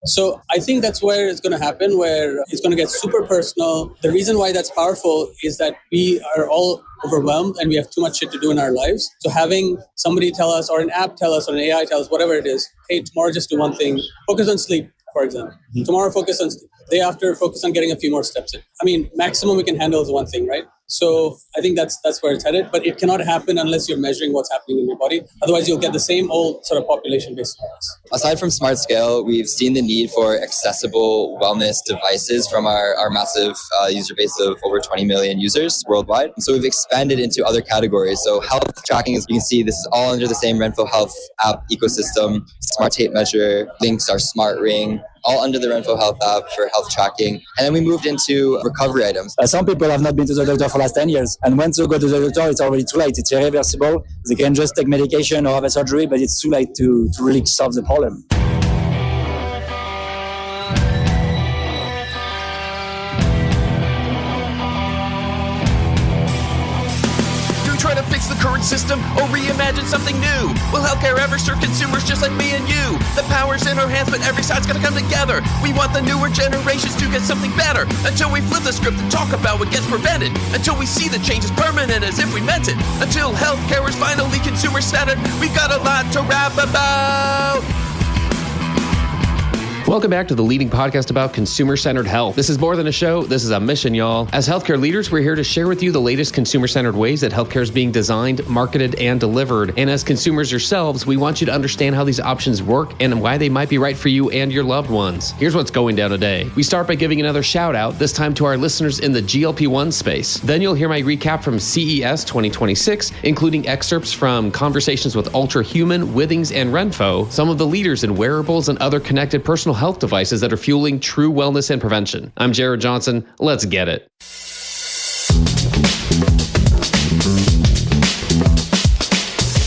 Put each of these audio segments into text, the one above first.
So I think that's where it's going to happen, where it's going to get super personal. The reason why that's powerful is that we are all overwhelmed and we have too much shit to do in our lives. So having somebody tell us, or an app tell us, or an AI tell us, whatever it is, hey, tomorrow just do one thing. Focus on sleep, for example. Tomorrow focus on sleep. Day after, focus on getting a few more steps in. I mean, maximum we can handle is one thing, right? So I think that's where it's headed, but it cannot happen unless you're measuring what's happening in your body. Otherwise, you'll get the same old sort of population-based stats. Aside from smart scale, we've seen the need for accessible wellness devices from our massive user base of over 20 million users worldwide. So we've expanded into other categories. So health tracking, as you can see, this is all under the same Renpho Health app ecosystem. Smart tape measure, Withings, our smart ring, all under the Renpho Health app for health tracking. And then we moved into recovery items. Some people have not been to the doctor for the last 10 years. And once you go to the doctor, it's already too late. It's irreversible. They can just take medication or have a surgery, but it's too late to really solve the problem. The current system or reimagine something new? Will healthcare ever serve consumers just like me and you? The power's in our hands, but every side's gotta come together. We want the newer generations to get something better. Until we flip the script and talk about what gets prevented. Until we see the changes permanent as if we meant it. Until healthcare is finally consumer-centered. We've got a lot to rap about. Welcome back to the leading podcast about consumer-centered health. This is more than a show. This is a mission, y'all. As healthcare leaders, we're here to share with you the latest consumer-centered ways that healthcare is being designed, marketed, and delivered. And as consumers yourselves, we want you to understand how these options work and why they might be right for you and your loved ones. Here's what's going down today. We start by giving another shout out, this time to our listeners in the GLP-1 space. Then you'll hear my recap from CES 2026, including excerpts from conversations with Ultrahuman, Withings, and Renpho, some of the leaders in wearables and other connected personal health devices that are fueling true wellness and prevention. I'm Jared Johnson. Let's get it.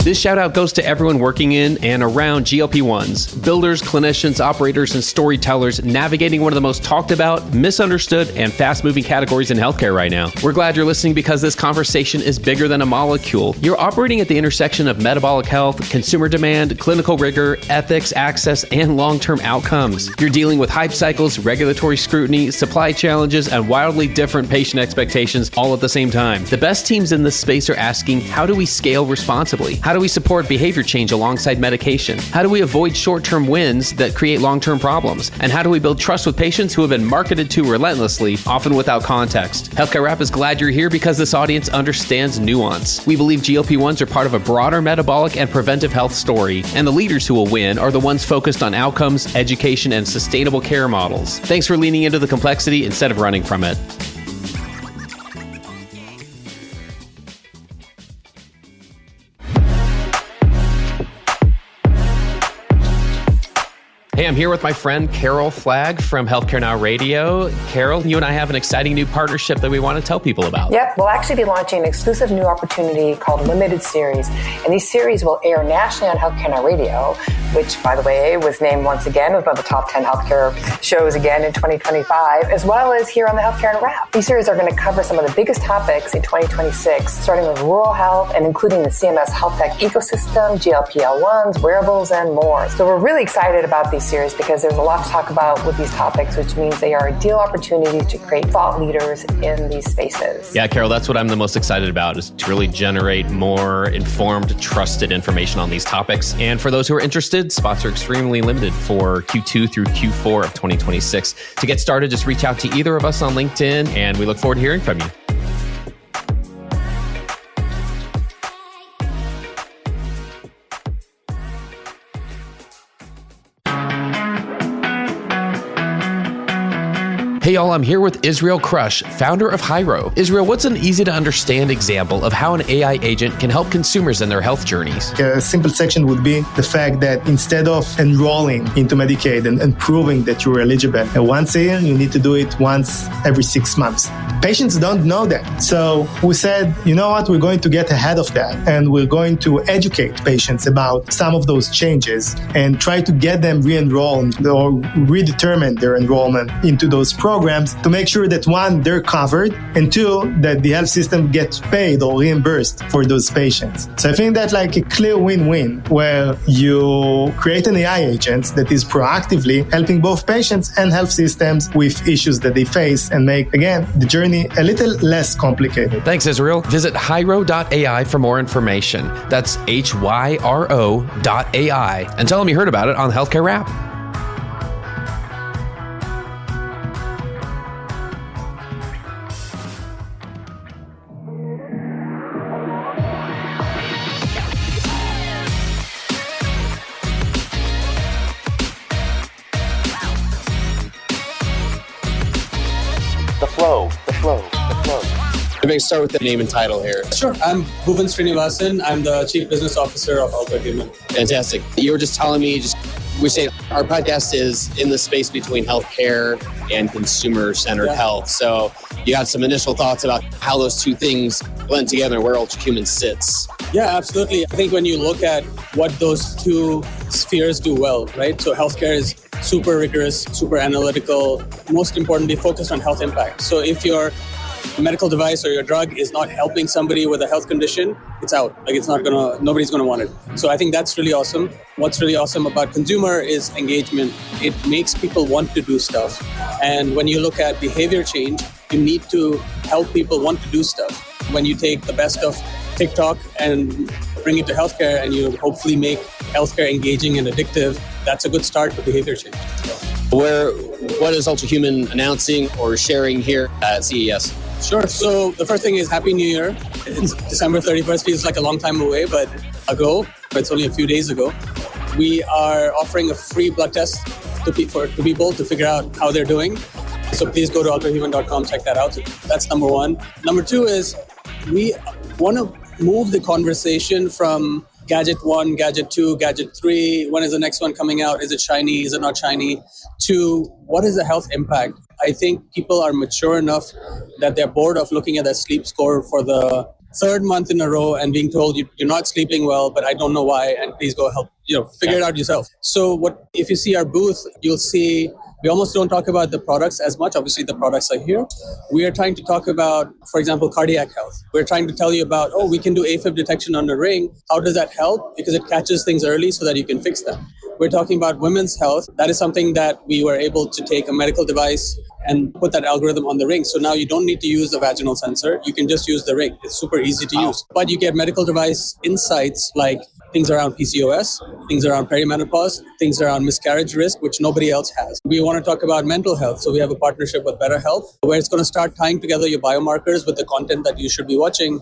This shout out goes to everyone working in and around GLP-1s, builders, clinicians, operators, and storytellers navigating one of the most talked about, misunderstood, and fast-moving categories in healthcare right now. We're glad you're listening because this conversation is bigger than a molecule. You're operating at the intersection of metabolic health, consumer demand, clinical rigor, ethics, access, and long-term outcomes. You're dealing with hype cycles, regulatory scrutiny, supply challenges, and wildly different patient expectations all at the same time. The best teams in this space are asking, how do we scale responsibly? How do we support behavior change alongside medication? How do we avoid short-term wins that create long-term problems? And how do we build trust with patients who have been marketed to relentlessly, often without context? Healthcare Rap is glad you're here because this audience understands nuance. We believe GLP-1s are part of a broader metabolic and preventive health story, and the leaders who will win are the ones focused on outcomes, education, and sustainable care models. Thanks for leaning into the complexity instead of running from it. Hey, I'm here with my friend Carol Flagg from Healthcare Now Radio. Carol, you and I have an exciting new partnership that we want to tell people about. Yep, we'll actually be launching an exclusive new opportunity called Limited Series. And these series will air nationally on Healthcare Now Radio, which, by the way, was named once again as one of the top 10 healthcare shows again in 2025, as well as here on the Healthcare Now Wrap. These series are going to cover some of the biggest topics in 2026, starting with rural health and including the CMS health tech ecosystem, GLP-1s, wearables, and more. So we're really excited about these series because there's a lot to talk about with these topics, which means they are ideal opportunities to create thought leaders in these spaces. Yeah, Carol, that's what I'm the most excited about, is to really generate more informed, trusted information on these topics. And for those who are interested, spots are extremely limited for Q2 through Q4 of 2026. To get started, just reach out to either of us on LinkedIn, and we look forward to hearing from you. Hey y'all, I'm here with Israel Crush, founder of Hyro. Israel, what's an easy to understand example of how an AI agent can help consumers in their health journeys? A simple section would be the fact that instead of enrolling into Medicaid and proving that you're eligible once a year, you need to do it once every 6 months. Patients don't know that. So we said, you know what, we're going to get ahead of that and we're going to educate patients about some of those changes and try to get them re-enrolled or redetermine their enrollment into those programs programs to make sure that one, they're covered, and two, that the health system gets paid or reimbursed for those patients. So I think that's like a clear win-win where you create an AI agent that is proactively helping both patients and health systems with issues that they face and make, again, the journey a little less complicated. Thanks, Israel. Visit hyro.ai for more information. That's HYRO.ai. And tell them you heard about it on Healthcare Wrap. The flow. Maybe I can start with the name and title here. Sure. I'm Bhuvan Srinivasan. I'm the Chief Business Officer of Ultrahuman. Fantastic. You were just telling me, we say our podcast is in the space between healthcare and consumer-centered health. So you have some initial thoughts about how those two things blend together and where Ultrahuman sits. Yeah, absolutely. I think when you look at what those two spheres do well, right? So healthcare is super rigorous, super analytical, most importantly, focused on health impact. So if your medical device or your drug is not helping somebody with a health condition, it's out. Like nobody's gonna want it. So I think that's really awesome. What's really awesome about consumer is engagement. It makes people want to do stuff. And when you look at behavior change, you need to help people want to do stuff. When you take the best of TikTok and bring it to healthcare and you hopefully make healthcare engaging and addictive, that's a good start to behavior change. What is Ultrahuman announcing or sharing here at CES? Sure. So the first thing is Happy New Year. It's December 31st. Feels like a long time away, but it's only a few days ago. We are offering a free blood test to people to figure out how they're doing. So please go to ultrahuman.com, check that out. So that's number one. Number two is we want to move the conversation from Gadget 1, Gadget 2, Gadget 3, when is the next one coming out? Is it shiny? Is it not shiny? To what is the health impact? I think people are mature enough that they're bored of looking at their sleep score for the third month in a row and being told you're not sleeping well, but I don't know why, and please go help, figure it out yourself. So if you see our booth, you'll see we almost don't talk about the products as much. Obviously, the products are here. We are trying to talk about, for example, cardiac health. We're trying to tell you about, we can do AFib detection on the ring. How does that help? Because it catches things early so that you can fix them. We're talking about women's health. That is something that we were able to take a medical device and put that algorithm on the ring. So now you don't need to use the vaginal sensor. You can just use the ring. It's super easy to use. But you get medical device insights like things around PCOS, things around perimenopause, things around miscarriage risk, which nobody else has. We want to talk about mental health. So we have a partnership with Better Health, where it's going to start tying together your biomarkers with the content that you should be watching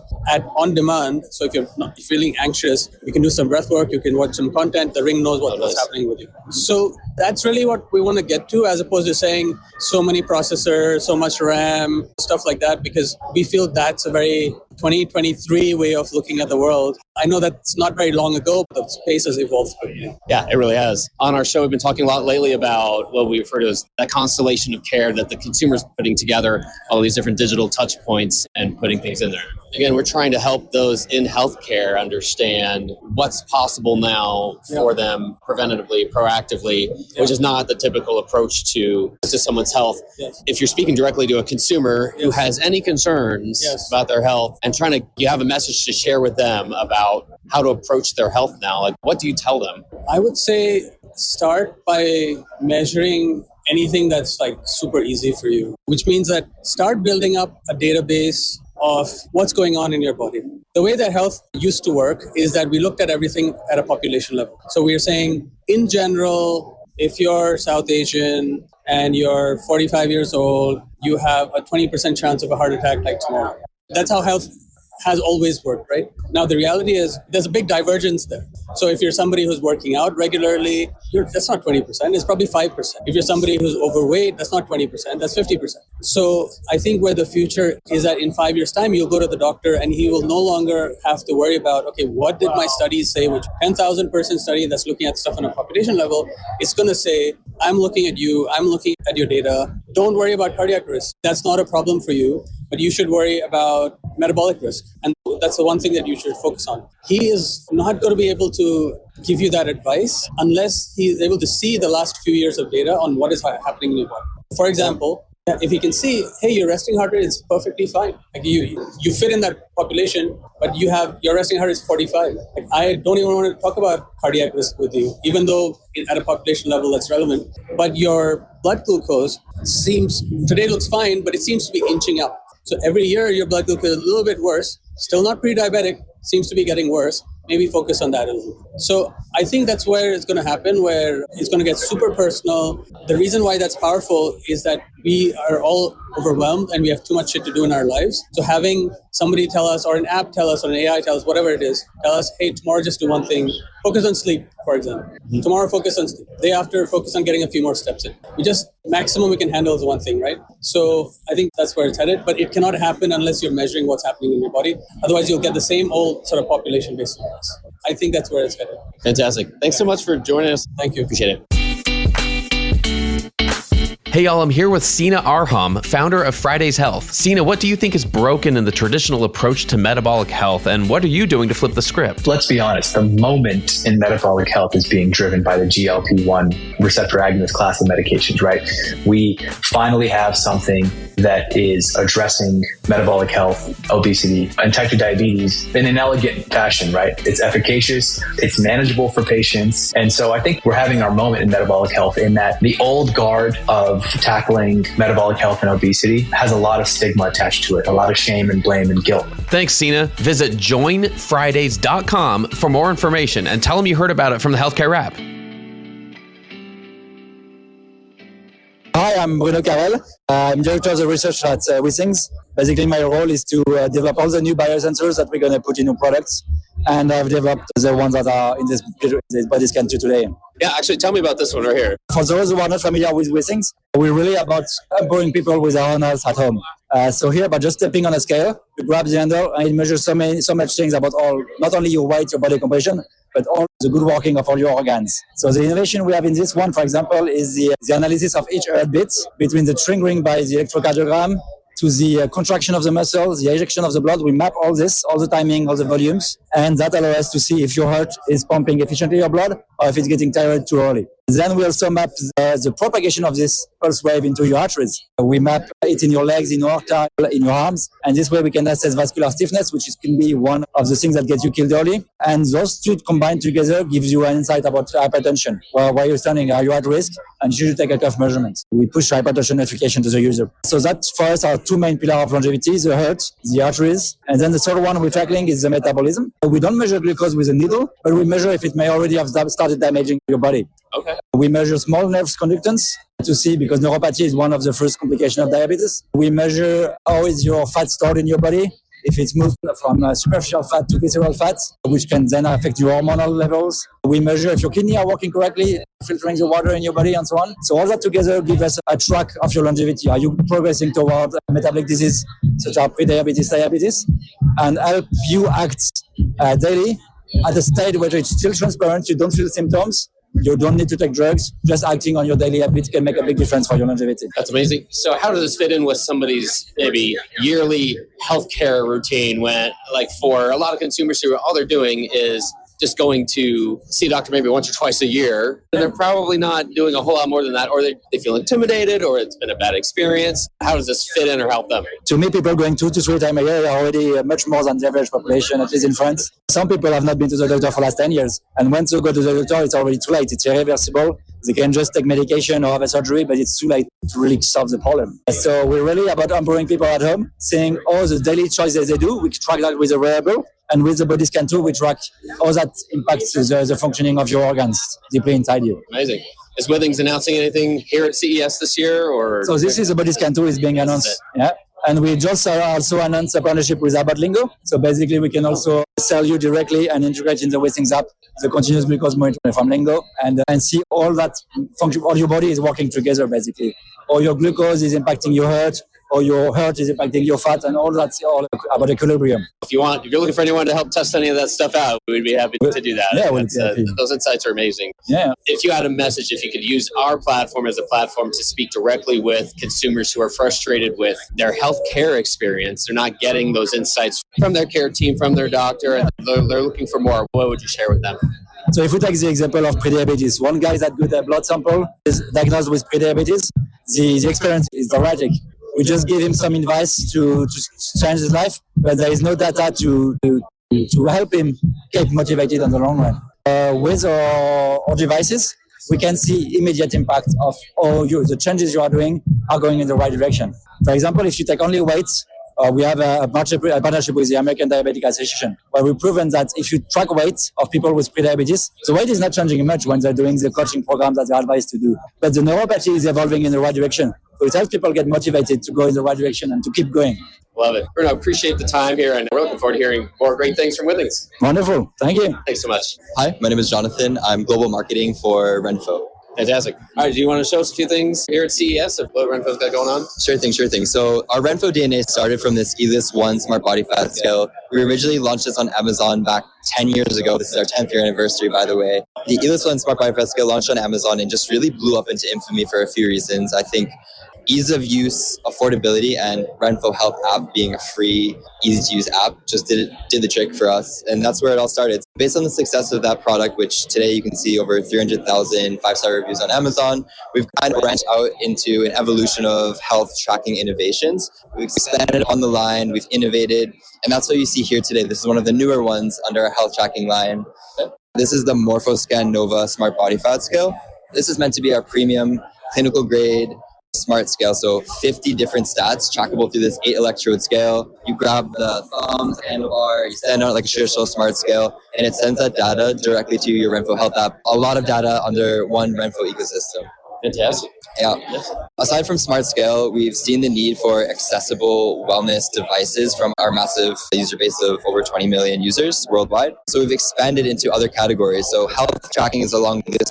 on demand. So if you're not feeling anxious, you can do some breath work, you can watch some content, the ring knows what's happening with you. So that's really what we want to get to, as opposed to saying so many processors, so much RAM, stuff like that, because we feel that's a very 2023 way of looking at the world. I know that's not very long ago, but the space has evolved quickly. Yeah, it really has. On our show, we've been talking a lot lately about what we refer to as that constellation of care that the consumer's putting together, all these different digital touch points and putting things in there. Again, we're trying to help those in healthcare understand what's possible now for them preventatively, proactively, which is not the typical approach to someone's health. Yes. If you're speaking directly to a consumer who has any concerns about their health and you have a message to share with them about how to approach their health now, like what do you tell them? I would say start by measuring anything that's like super easy for you, which means that start building up a database of what's going on in your body. The way that health used to work is that we looked at everything at a population level. So we are saying, in general, if you're South Asian and you're 45 years old, you have a 20% chance of a heart attack like tomorrow. That's how health has always worked, right? Now, the reality is there's a big divergence there. So if you're somebody who's working out regularly, that's not 20%, it's probably 5%. If you're somebody who's overweight, that's not 20%, that's 50%. So I think where the future is that in 5 years' time, you'll go to the doctor and he will no longer have to worry about, okay, what did my studies say, which 10,000 person study that's looking at stuff on a population level, it's going to say, I'm looking at you, I'm looking at your data. Don't worry about cardiac risk. That's not a problem for you, but you should worry about metabolic risk. And that's the one thing that you should focus on. He is not going to be able to give you that advice unless he is able to see the last few years of data on what is happening in your body. For example, if he can see, hey, your resting heart rate is perfectly fine. Like you fit in that population, but your resting heart is 45. Like, I don't even want to talk about cardiac risk with you, even though at a population level that's relevant. But your blood glucose today looks fine, but it seems to be inching up. So every year your blood glucose is a little bit worse, still not pre-diabetic, seems to be getting worse. Maybe focus on that a little. So I think that's where it's going to happen, where it's going to get super personal. The reason why that's powerful is that we are all overwhelmed and we have too much shit to do in our lives. So having somebody tell us, or an app tell us, or an AI tell us, whatever it is, tell us, hey, tomorrow just do one thing. Focus on sleep, for example. Tomorrow focus on sleep. Day after, focus on getting a few more steps in. Maximum we can handle is one thing, right? So I think that's where it's headed, but it cannot happen unless you're measuring what's happening in your body. Otherwise, you'll get the same old sort of population-based results. I think that's where it's headed. Fantastic. Thanks so much for joining us. Thank you. Appreciate it. Hey y'all, I'm here with Sina Arham, founder of Friday's Health. Sina, what do you think is broken in the traditional approach to metabolic health, and what are you doing to flip the script? Let's be honest, the moment in metabolic health is being driven by the GLP-1 receptor agonist class of medications, right? We finally have something that is addressing metabolic health, obesity, and type 2 diabetes in an elegant fashion, right? It's efficacious, it's manageable for patients. And so I think we're having our moment in metabolic health in that the old guard of tackling metabolic health and obesity has a lot of stigma attached to it, a lot of shame and blame and guilt. Thanks, Sina. Visit joinfridays.com for more information and tell them you heard about it from the Healthcare Wrap. Hi, I'm Bruno Carreel. I'm director of the research at Withings. Basically, my role is to develop all the new biosensors that we're going to put in new products. And I've developed the ones that are in this body scan today. Yeah, actually, tell me about this one right here. For those who are not familiar with Withings, we're really about empowering people with their own health at home. So here, by just stepping on a scale, you grab the handle and it measures so much things about not only your weight, your body composition, but all the good working of all your organs. So the innovation we have in this one, for example, is the analysis of each heartbeat between the triggering by the electrocardiogram to the contraction of the muscles, the ejection of the blood. We map all this, all the timing, all the volumes, and that allows us to see if your heart is pumping efficiently your blood or if it's getting tired too early. Then we also map the propagation of this pulse wave into your arteries. We map it in your legs, in your aorta, in your arms, and this way we can assess vascular stiffness, which can be one of the things that get you killed early. And those two combined together gives you an insight about hypertension. While you're standing, are you at risk? And you should take a cuff measurement. We push hypertension notification to the user. So that for us are two main pillars of longevity, the heart, the arteries. And then the third one we're tackling is the metabolism. We don't measure glucose with a needle, but we measure if it may already have started damaging your body. Okay. We measure small nerves conductance to see, because neuropathy is one of the first complications of diabetes. We measure how is your fat stored in your body, if it's moved from superficial fat to visceral fat, which can then affect your hormonal levels. We measure if your kidneys are working correctly, filtering the water in your body and so on. So all that together gives us a track of your longevity. Are you progressing toward metabolic disease, such as pre-diabetes, diabetes, and help you act daily at a state where it's still transparent, you don't feel symptoms, you don't need to take drugs. Just acting on your daily habits can make a big difference for your longevity. That's amazing. So how does this fit in with somebody's maybe yearly healthcare routine when, like, for a lot of consumers who all they're doing is just going to see a doctor maybe once or twice a year. They're probably not doing a whole lot more than that, or they feel intimidated, or it's been a bad experience. How does this fit in or help them? To me, people going 2 to 3 times a year are already much more than the average population, at least in France. Some people have not been to the doctor for the last 10 years. And once you go to the doctor, it's already too late. It's irreversible. They can just take medication or have a surgery, but it's too late to really solve the problem. So we're really about empowering people at home, seeing all the daily choices they do. We track that with a wearable. And with the body scan too, we track how that impacts the functioning of your organs deeply inside you. Amazing. Is Withings announcing anything here at CES this year? Or so this is a body scan too is being announced. Yeah. And we just also announced a partnership with Abbott Lingo. So basically we can also sell you directly and integrate in the Withings app the continuous glucose monitoring from Lingo and see all that function, all your body is working together basically. Or your glucose is impacting your heart, or your heart is impacting your fat, and all that's all about equilibrium. If you're looking for anyone to help test any of that stuff out, we'd be happy to do that. Yeah, those insights are amazing. Yeah. If you had a message, if you could use our platform as a platform to speak directly with consumers who are frustrated with their healthcare experience, they're not getting those insights from their care team, from their doctor, and they're looking for more, what would you share with them? So if we take the example of prediabetes, one guy that got a blood sample is diagnosed with prediabetes, the experience is dramatic. We just give him some advice to change his life, but there is no data to help him get motivated on the long run. With our devices, we can see immediate impact of the changes you are doing are going in the right direction. For example, if you take only weights, we have a partnership with the American Diabetic Association, where we've proven that if you track weight of people with prediabetes, the weight is not changing much when they're doing the coaching program that they're advised to do. But the neuropathy is evolving in the right direction. So it helps people get motivated to go in the right direction and to keep going. Love it. Bruno, appreciate the time here, and we're looking forward to hearing more great things from Withings. Wonderful. Thank you. Thanks so much. Hi, my name is Jonathan. I'm global marketing for Renpho. Fantastic. All right, do you want to show us a few things here at CES of what Renpho's got going on? Sure thing. So our Renpho DNA started from this ELIS 1 smart body fat scale. We originally launched this on Amazon back 10 years ago. This is our 10th year anniversary, by the way. The ELIS 1 smart body fat scale launched on Amazon and just really blew up into infamy for a few reasons. I think ease of use, affordability, and Renpho Health app being a free, easy-to-use app just did the trick for us. And that's where it all started. Based on the success of that product, which today you can see over 300,000 five-star reviews on Amazon, we've kind of branched out into an evolution of health tracking innovations. We've expanded on the line, we've innovated, and that's what you see here today. This is one of the newer ones under our health tracking line. This is the MorphoScan Nova Smart Body Fat Scale. This is meant to be our premium, clinical grade, smart scale, so 50 different stats trackable through this 8 electrode scale. You grab the thumb, the handlebar, you stand on it like a traditional smart scale, and it sends that data directly to your Renpho Health app. A lot of data under one Renpho ecosystem. Fantastic. Yeah. Aside from smart scale, we've seen the need for accessible wellness devices from our massive user base of over 20 million users worldwide. So we've expanded into other categories. So health tracking is along this.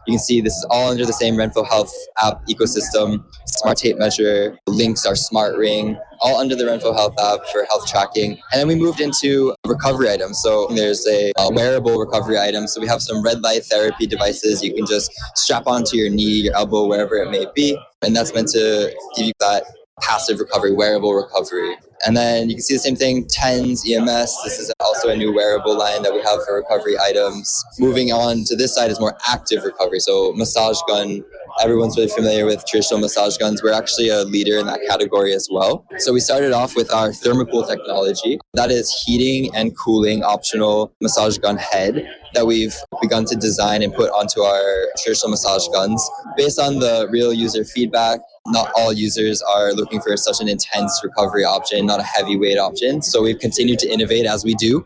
You can see this is all under the same Renpho Health app ecosystem. Smart tape measure, links, our smart ring, all under the Renpho Health app for health tracking. And then we moved into recovery items. So there's a wearable recovery item. So we have some red light therapy devices you can just strap onto your knee, your elbow, wherever it may be. And that's meant to give you that passive recovery, wearable recovery. And then you can see the same thing, TENS, EMS. This is also a new wearable line that we have for recovery items. Moving on to this side is more active recovery. So massage gun. Everyone's really familiar with traditional massage guns. We're actually a leader in that category as well. So we started off with our thermocool technology. That is heating and cooling optional massage gun head that we've begun to design and put onto our traditional massage guns. Based on the real user feedback, not all users are looking for such an intense recovery option, not a heavyweight option. So we've continued to innovate as we do.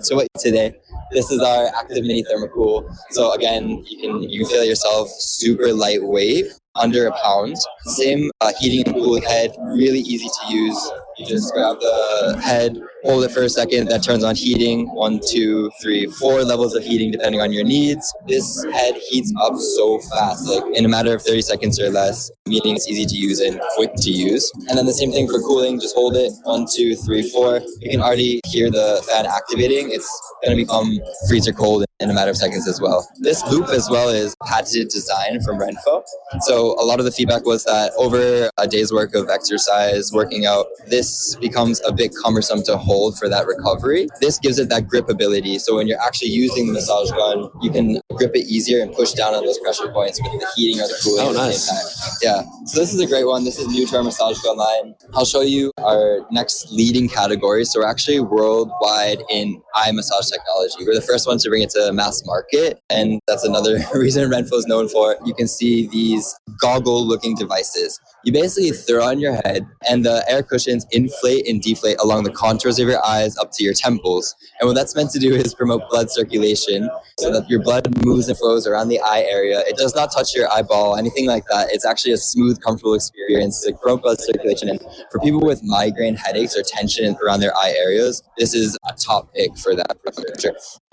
So today, this is our active mini thermocool. So again, you can feel it yourself, super lightweight, under a pound. Same heating and cooling head, really easy to use. You just grab the head, hold it for a second, that turns on heating. 1, 2, 3, 4 levels of heating depending on your needs. This head heats up so fast, like in a matter of 30 seconds or less, meaning it's easy to use and quick to use. And then the same thing for cooling, just hold it, 1, 2, 3, 4. You can already hear the fan activating. It's going to become freezer cold in a matter of seconds as well. This loop as well is patented design from Renpho. So a lot of the feedback was that over a day's work of exercise, working out, this becomes a bit cumbersome to hold for that recovery. This gives it that grip ability. So when you're actually using the massage gun, you can grip it easier and push down on those pressure points with the heating or the cooling at the same time. Yeah. So this is a great one. This is new to our massage gun line. I'll show you our next leading category. So we're actually worldwide in eye massage technology. We're the first one to bring it to mass market. And that's another reason Renpho is known for. You can see these goggle-looking devices. You basically throw on your head and the air cushions inflate and deflate along the contours of your eyes up to your temples. And what that's meant to do is promote blood circulation so that your blood moves and flows around the eye area. It does not touch your eyeball, anything like that. It's actually a smooth, comfortable experience to promote blood circulation. And for people with migraine headaches or tension around their eye areas, this is a top pick for that.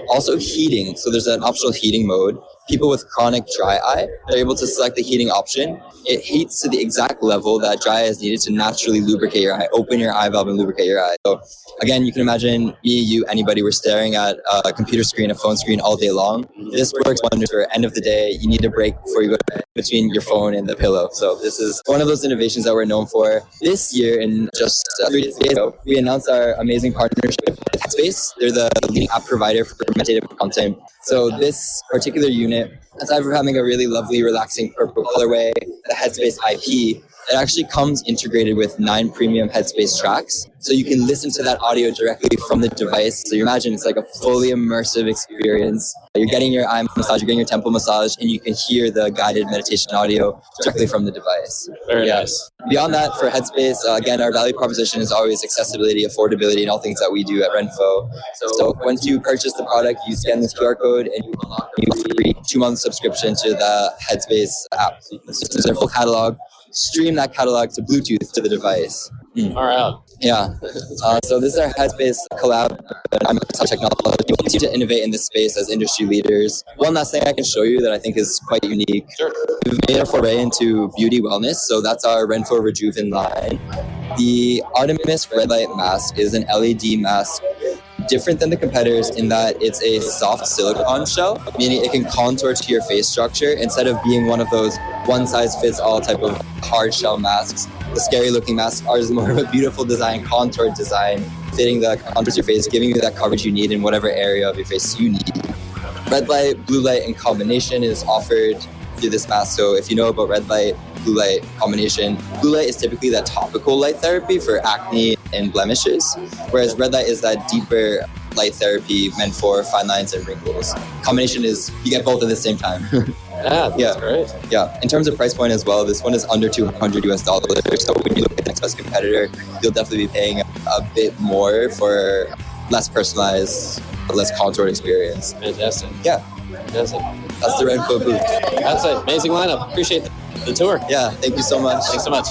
Also heating. So there's an optional heating mode. People with chronic dry eye, they're able to select the heating option. It heats to the exact level that dry eye is needed to naturally lubricate your eye, open your eye valve and lubricate your eye. So again, you can imagine me, you, anybody, we're staring at a computer screen, a phone screen all day long. This works wonders for end of the day. You need a break before you go to bed. between your phone and the pillow. So this is one of those innovations that we're known for. This year, and just 3 days ago, we announced our amazing partnership with Headspace. They're the leading app provider for meditative content. So this particular unit, aside from having a really lovely, relaxing purple colorway, the Headspace IP, it actually comes integrated with 9 premium Headspace tracks. So you can listen to that audio directly from the device. So you imagine it's like a fully immersive experience. You're getting your eye massage, you're getting your temple massage, and you can hear the guided meditation audio directly from the device. Very nice. Beyond that, for Headspace, again, our value proposition is always accessibility, affordability, and all things that we do at Renpho. So once you purchase the product, you scan this QR code and you unlock a free 2-month subscription to the Headspace app. So you can listen to their full catalog, stream that catalog to Bluetooth to the device. All right. Yeah. So this is our Headspace collab. I'm Touch Technology. We continue to innovate in this space as industry leaders. One last thing I can show you that I think is quite unique. Sure. We've made a foray into beauty wellness. So that's our Renpho Rejuven line. The Artemis Red Light Mask is an LED mask, different than the competitors in that it's a soft silicone shell, meaning it can contour to your face structure instead of being one of those one-size-fits-all type of hard shell masks. The scary looking mask, ours is more of a beautiful design, contoured design, fitting the contours of your face, giving you that coverage you need in whatever area of your face you need. Red light, blue light in combination is offered through this mask. So if you know about red light, blue light combination, blue light is typically that topical light therapy for acne and blemishes, whereas red light is that deeper light therapy meant for fine lines and wrinkles. Combination is you get both at the same time. That's great. Yeah. In terms of price point as well, this one is under $200 US. So when you look at the next best competitor, you'll definitely be paying a bit more for less personalized, less contoured experience. Fantastic. Yeah. Fantastic. That's the Renpho booth. That's an amazing lineup. Appreciate the tour. Yeah. Thank you so much. Thanks so much.